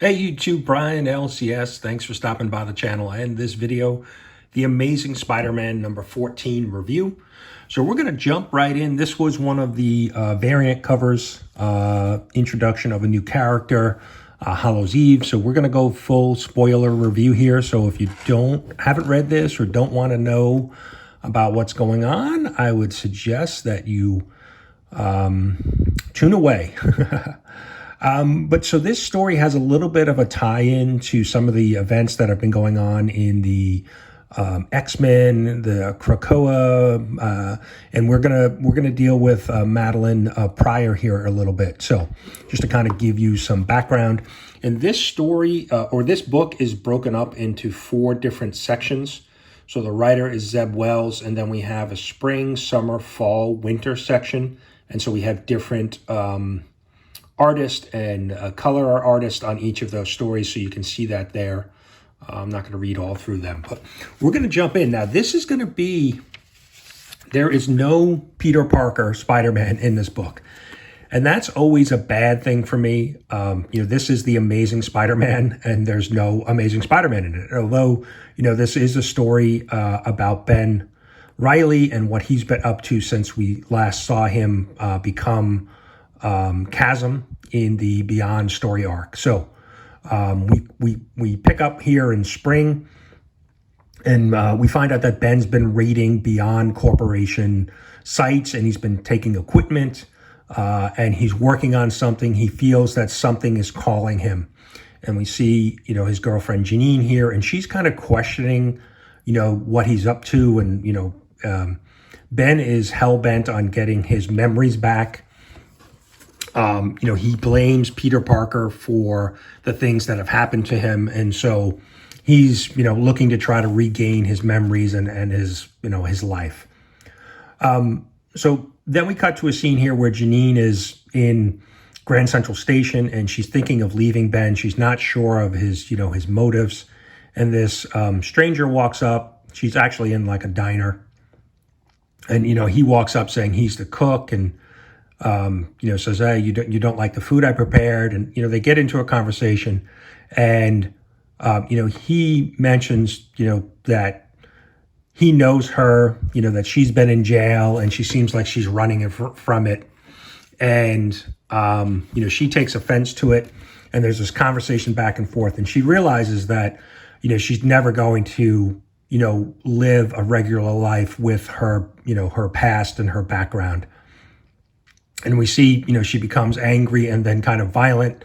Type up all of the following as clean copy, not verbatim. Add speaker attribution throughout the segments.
Speaker 1: Hey YouTube, Brian LCS. Thanks for stopping by the channel and this video, the Amazing Spider-Man number 14 review. So we're going to jump right in. This was one of the variant covers, introduction of a new character, Hallows Eve. So we're going to go full spoiler review here. So if you haven't read this or don't want to know about what's going on, I would suggest that you tune away. But so this story has a little bit of a tie-in to some of the events that have been going on in the X-Men, the Krakoa, and we're gonna deal with Madeline Pryor here a little bit. So just to kind of give you some background, and this story or this book is broken up into 4 different sections. So the writer is Zeb Wells, and then we have a spring, summer, fall, winter section, and so we have different artist and color artist on each of those stories, so you can see that there. I'm not going to read all through them, but we're going to jump in. Now, this is going to be, there is no Peter Parker Spider-Man in this book, and that's always a bad thing for me. This is the Amazing Spider-Man, and there's no Amazing Spider-Man in it, although, this is a story about Ben Reilly and what he's been up to since we last saw him become Chasm in the Beyond story arc. So we pick up here in spring, and we find out that Ben's been raiding Beyond Corporation sites, and he's been taking equipment, and he's working on something. He feels that something is calling him, and we see his girlfriend Janine here, and she's kind of questioning what he's up to, and Ben is hell-bent on getting his memories back. He blames Peter Parker for the things that have happened to him. And so he's, looking to try to regain his memories and his, his life. So then we cut to a scene here where Janine is in Grand Central Station, and she's thinking of leaving Ben. She's not sure of his, his motives. And this stranger walks up. She's actually in like a diner. And, he walks up saying he's the cook, and says, hey, you don't like the food I prepared. And, they get into a conversation, and, he mentions, that he knows her, that she's been in jail, and she seems like she's running from it. And, she takes offense to it, and there's this conversation back and forth, and she realizes that, she's never going to, live a regular life with her, her past and her background. And we see, she becomes angry and then kind of violent,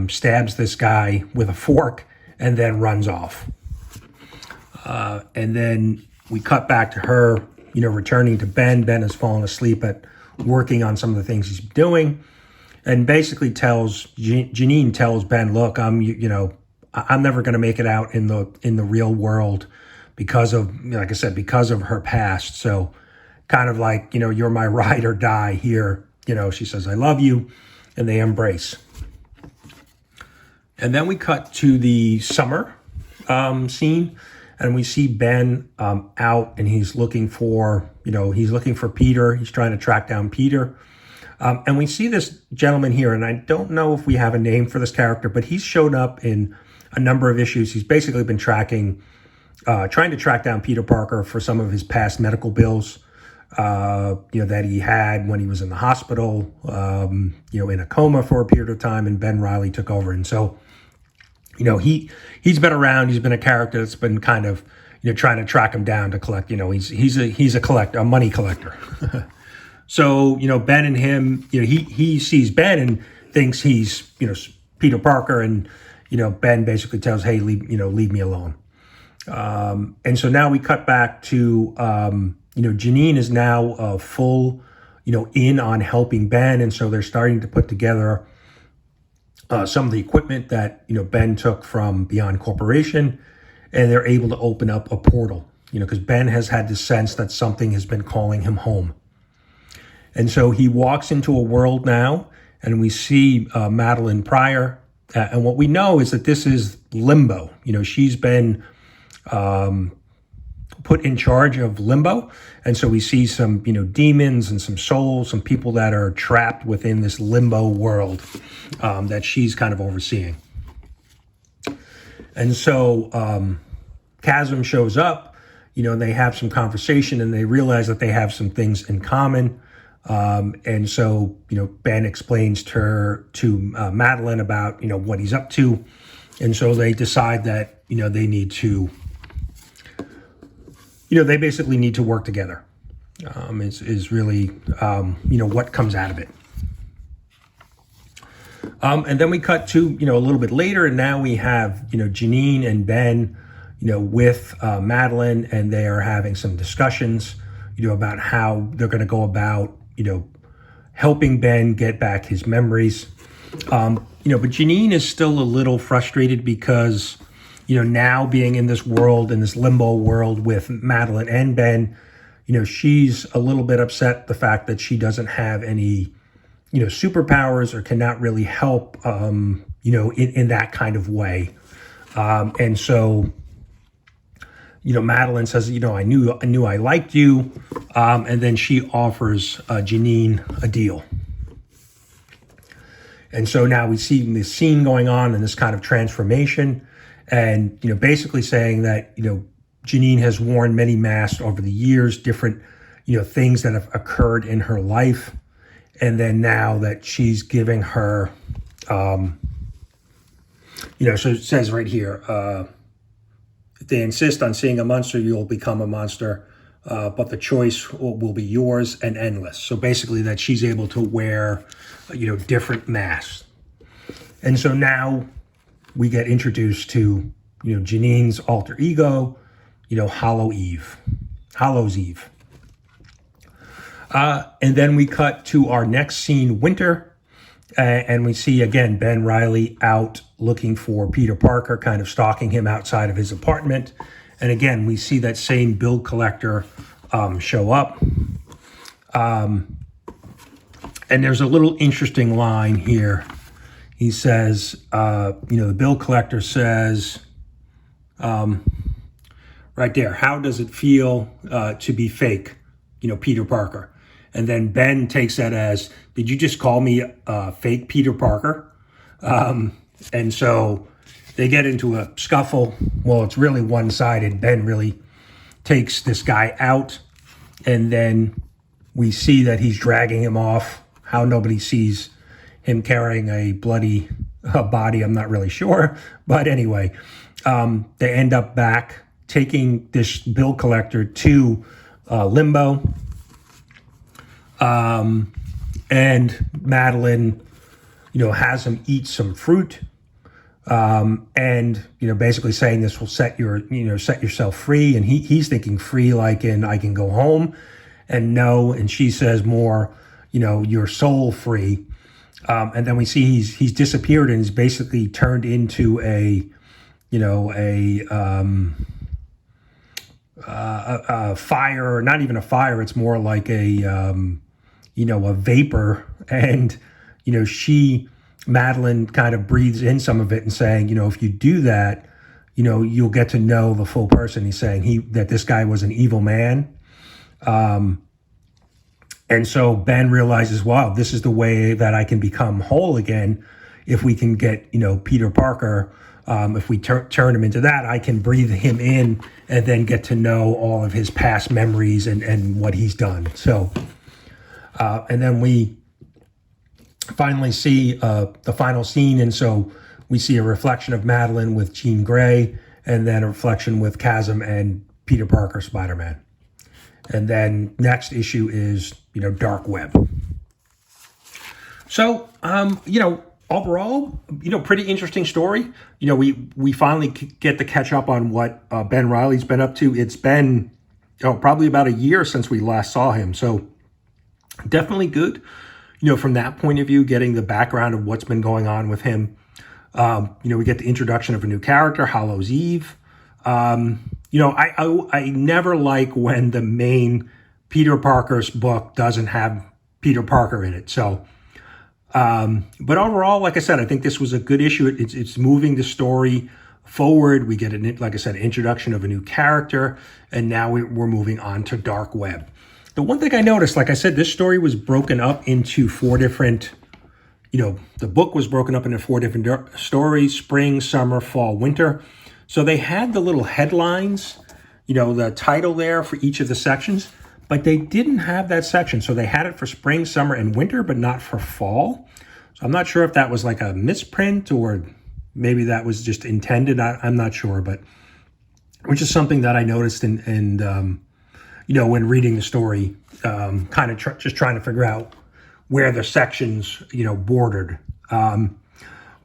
Speaker 1: stabs this guy with a fork, and then runs off. And then we cut back to her, returning to Ben. Ben has fallen asleep at working on some of the things he's doing, and basically Janine tells Ben, look, I'm never going to make it out in the real world because of, like I said, because of her past. So kind of like, you're my ride or die here. She says, I love you, and they embrace. And then we cut to the summer scene, and we see Ben out, and he's looking for, Peter. He's trying to track down Peter. And we see this gentleman here, and I don't know if we have a name for this character, but he's showed up in a number of issues. He's basically been trying to track down Peter Parker for some of his past medical bills. That he had when he was in the hospital, in a coma for a period of time, and Ben Reilly took over. And so, he's been around. He's been a character that's been kind of, trying to track him down to collect. He's a collector, a money collector. So, Ben and him, he sees Ben and thinks he's, Peter Parker, and, Ben basically tells, hey, leave me alone. And so now we cut back to, Janine is now full, in on helping Ben. And so they're starting to put together some of the equipment that, Ben took from Beyond Corporation, and they're able to open up a portal, because Ben has had the sense that something has been calling him home. And so he walks into a world now, and we see Madeline Pryor. And what we know is that this is Limbo. She's been put in charge of Limbo. And so we see some, demons and some souls, some people that are trapped within this limbo world that she's kind of overseeing. And so Chasm shows up, they have some conversation and they realize that they have some things in common. And so, Ben explains to Madeline about, what he's up to. And so they decide that, they need to, they basically need to work together, is really, what comes out of it. And then we cut to, a little bit later, and now we have, Janine and Ben, with Madeline, and they are having some discussions, about how they're going to go about, helping Ben get back his memories. But Janine is still a little frustrated because, now being in this world, in this limbo world with Madeline and Ben, she's a little bit upset the fact that she doesn't have any, superpowers or cannot really help, in that kind of way. And so, Madeline says, I knew I liked you. And then she offers Janine a deal. And so now we see this scene going on and this kind of transformation. And, basically saying that, Janine has worn many masks over the years, different, things that have occurred in her life. And then now that she's giving her, so it says right here, if they insist on seeing a monster, you'll become a monster, but the choice will be yours and endless. So basically that she's able to wear, different masks. And so now we get introduced to, Janine's alter ego, Hallows Eve. And then we cut to our next scene, winter, and we see again Ben Reilly out looking for Peter Parker, kind of stalking him outside of his apartment. And again, we see that same bill collector show up. And there's a little interesting line here. He says, the bill collector says, right there, how does it feel to be fake, Peter Parker? And then Ben takes that as, did you just call me fake Peter Parker? And so they get into a scuffle. Well, it's really one-sided. Ben really takes this guy out. And then we see that he's dragging him off. How nobody sees him carrying a bloody body, I'm not really sure. But anyway, they end up back taking this bill collector to Limbo. And Madeline, has him eat some fruit. And, basically saying this will set yourself free. And he's thinking free, like in, I can go home, and no. And she says more, your soul free. And then we see he's disappeared and he's basically turned into a fire, not even a fire. It's more like a vapor. And, Madeline kind of breathes in some of it and saying, if you do that, you'll get to know the full person. He's saying that this guy was an evil man. And so Ben realizes, wow, this is the way that I can become whole again. If we can get, Peter Parker, if we turn him into that, I can breathe him in and then get to know all of his past memories and what he's done. So, and then we finally see the final scene. And so we see a reflection of Madeline with Jean Grey, and then a reflection with Chasm and Peter Parker, Spider-Man. And then next issue is, Dark Web. So, overall, pretty interesting story. We finally get to catch up on what Ben Reilly's been up to. It's been probably about a year since we last saw him. So definitely good, from that point of view, getting the background of what's been going on with him. We get the introduction of a new character, Hallows Eve. I never like when the main Peter Parker's book doesn't have Peter Parker in it. So, but overall, like I said, I think this was a good issue. It's moving the story forward. We get like I said, introduction of a new character, and now we're moving on to Dark Web. The one thing I noticed, like I said, this story was broken up into 4 different, the book was broken up into 4 different stories: spring, summer, fall, winter. So they had the little headlines, you know, the title there for each of the sections, but they didn't have that section. So they had it for spring, summer, and winter, but not for fall. So I'm not sure if that was like a misprint or maybe that was just intended. I'm not sure, but which is something that I noticed and you know, when reading the story, kind of just trying to figure out where the sections, you know, bordered.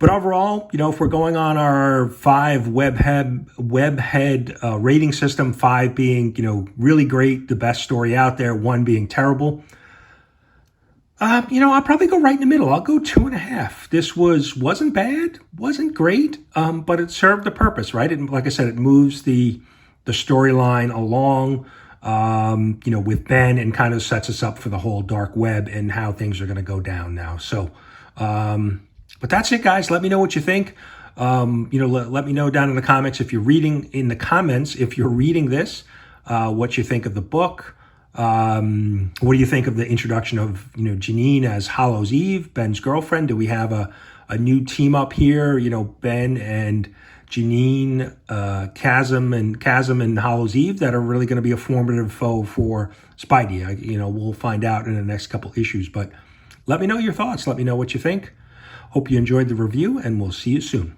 Speaker 1: But overall, you know, if we're going on our 5 webhead rating system, 5 being, you know, really great, the best story out there, 1 being terrible, you know, I'll probably go right in the middle. I'll go 2.5. This wasn't bad, wasn't great, but it served the purpose, right? And like I said, it moves the storyline along, you know, with Ben, and kind of sets us up for the whole dark web and how things are going to go down now. So, but that's it, guys. Let me know what you think. You know, let me know down in the comments if you're reading this, what you think of the book. What do you think of the introduction of, you know, Janine as Hallows Eve, Ben's girlfriend? Do we have a new team up here? You know, Ben and Janine, Chasm and Hallows Eve that are really going to be a formative foe for Spidey. You know, we'll find out in the next couple issues, but let me know your thoughts. Let me know what you think. Hope you enjoyed the review, and we'll see you soon.